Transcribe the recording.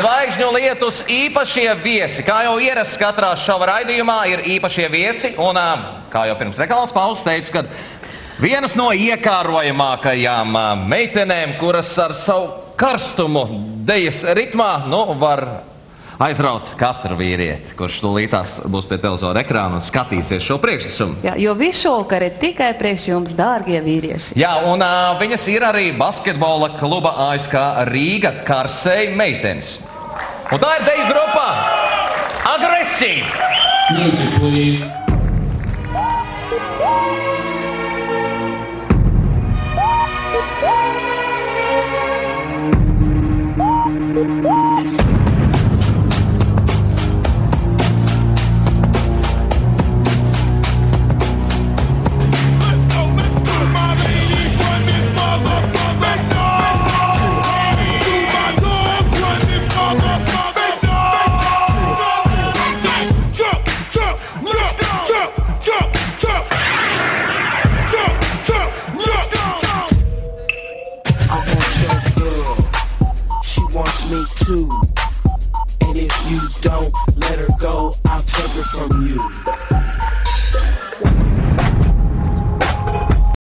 Zvaigžņu lietus īpašie viesi. Kā jau ierasts katrā šova raidījumā, ir īpašie viesi. Un, kā jau pirms reklāmas pauzes teicu, kad vienas no iekārojamākajām meitenēm, kuras ar savu karstumu dejas ritmā, var aizraut katru vīrieti, kurš tūlītās būs pie televizora ekrāna un skatīsies šo priekšnesumu. Jā, jo visu šovakar ir tikai priekš jums, dārgie vīrieši. Jā, un viņas ir arī basketbola kluba ASK Rīga Karsei meitenes. Un tā ir deju grupa Agresīva. Music, please. Me too.